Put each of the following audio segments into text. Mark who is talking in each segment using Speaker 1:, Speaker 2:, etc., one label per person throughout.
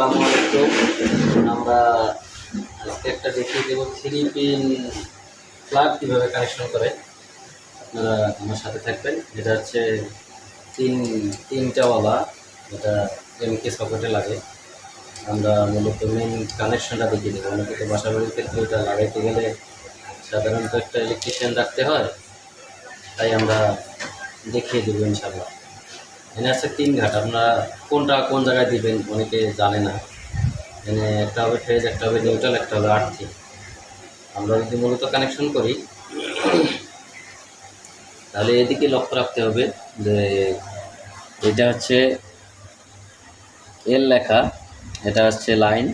Speaker 1: আসসালামু আলাইকুম। আমরা আজকে একটা দেখিয়ে দেবো 3 পিন প্লাগ কীভাবে কানেকশন করে। আপনারা আমার সাথে থাকবেন। এটা হচ্ছে তিনটাওয়ালা, এটা এমকে সকেটে লাগে। আমরা মূলত মেন কানেকশনটা দেখিয়ে দেবো। অনেকে তো বাসা বাড়ির ক্ষেত্রে এটা লাগাইতে গেলে সাধারণত একটা ইলেকট্রিশিয়ান রাখতে হয়, তাই আমরা দেখিয়ে দেবো ইনশাল্লাহ। এখানে আছে 3 ঘাট, আপনারা কোনটা কোন জায়গায় দিবেন অনেকে জানে না। এখানে একটা হবে ফেজ, একটা হবে নিউট্রাল, একটা হবে আর্থিং। আমরা যদি মূলত কানেকশন করি তাহলে এদিকে লক্ষ্য রাখতে হবে যে এটা হচ্ছে এল লেখা, এটা হচ্ছে লাইন,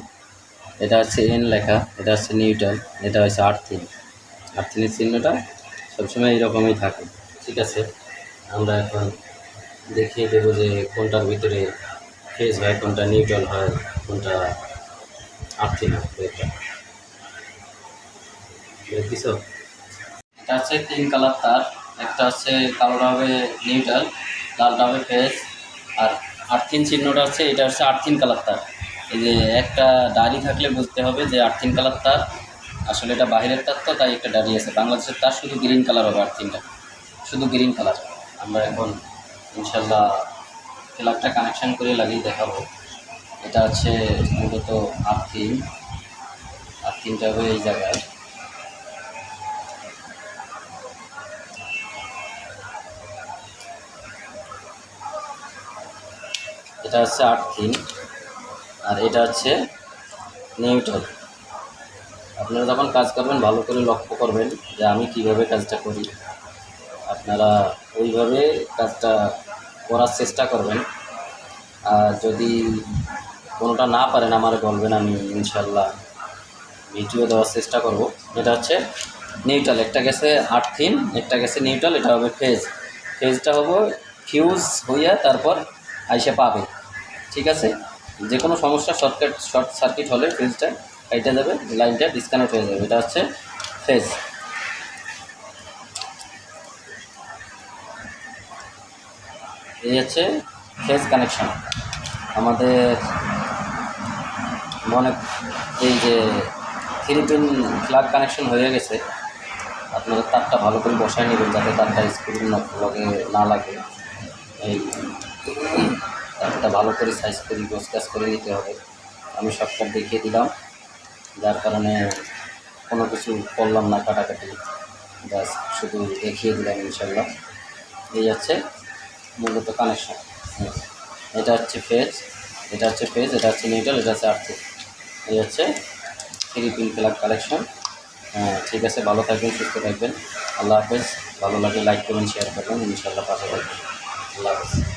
Speaker 1: এটা হচ্ছে এন লেখা, এটা হচ্ছে নিউট্রাল, এটা হচ্ছে আর্থিং। আর্থিংয়ের চিহ্নটা সবসময় এইরকমই থাকে, ঠিক আছে। আমরা এখন দেখিয়ে দেবো যে কোনটার ভিতরে ফেজ হয়, কোনটা নিউট্রাল হয়, কোনটা আর্থিং হয়। কিছু এটা হচ্ছে 3 কালার তার, একটা হচ্ছে কালোটা হবে নিউট্রাল, লালটা হবে ফেজ, আর আর্থিং চিহ্নটা হচ্ছে এটা হচ্ছে আর্থিং কালার তার। এই যে একটা ডায়রি থাকলে বুঝতে হবে যে আর্থিং কালার তার, আসলে এটা বাইরের তার, তো তাই একটা ডায়রি আছে। বাংলাদেশের তার শুধু গ্রিন কালার হবে, আর্থিংটা শুধু গ্রিন কালার। আমরা এখন ইনশাল্লাহ প্লাগটা কানেকশান করে লাগিয়ে দেখাবো। এটা হচ্ছে মূলত আর্থিংটা হবে এই জায়গায়। এটা হচ্ছে আর্থিং আর এটা হচ্ছে নিউট্রাল। আপনারা যখন কাজ করবেন ভালো করে লক্ষ্য করবেন যে আমি কিভাবে কাজটা করি, আপনারা ওইভাবে কাজটা করার চেষ্টা করবেন। আর যদি কোনোটা না পারেন আমার বলবেন, আমি ইনশাল্লাহ ভিডিও দেওয়ার চেষ্টা করব। এটা হচ্ছে নিউট্রাল, একটা গেছে আর্থিং, একটা গেছে নিউট্রাল, এটা হবে ফেজটা হবে ফিউজ হইয়া তারপর আইসা পাবে, ঠিক আছে। যে কোনো সমস্যা শর্ট সার্কিট হলে ফেজটা কাইটা যাবে, লাইনটা ডিসকানেক্ট হয়ে যাবে। এটা হচ্ছে ফেজ। এই হচ্ছে ফেজ কানেকশন। আমাদের মনে এই যে 3 পিন প্লাগ কানেকশন হয়ে গেছে, আপনারা তারটা ভালো করে বসায় নেবেন যাতে তারটা স্ক্রুর লগে না লাগে। এই তারটা ভালো করে সাইজ করে গোছগাছ করে নিতে হবে। আমি শর্টকাট দেখিয়ে দিলাম, যার কারণে কোনো কিছু করলাম না কাটাকাটি, জাস্ট শুধু দেখিয়ে দিলাম ইনশাল্লাহ। এই হচ্ছে মূলত কানেকশন। এটা হচ্ছে ফেজ, এটা হচ্ছে নিউট্রাল, এটা হচ্ছে আর্থিং। এই হচ্ছে 3 পিন প্লাগ কানেকশন। ঠিক আছে, ভালো থাকবেন, সুস্থ থাকবেন। আল্লাহ হাফেজ। ভালো লাগে লাইক করবেন, শেয়ার করবেন, ইনশাল্লাহ পাশে থাকবেন। আল্লাহ হাফেজ।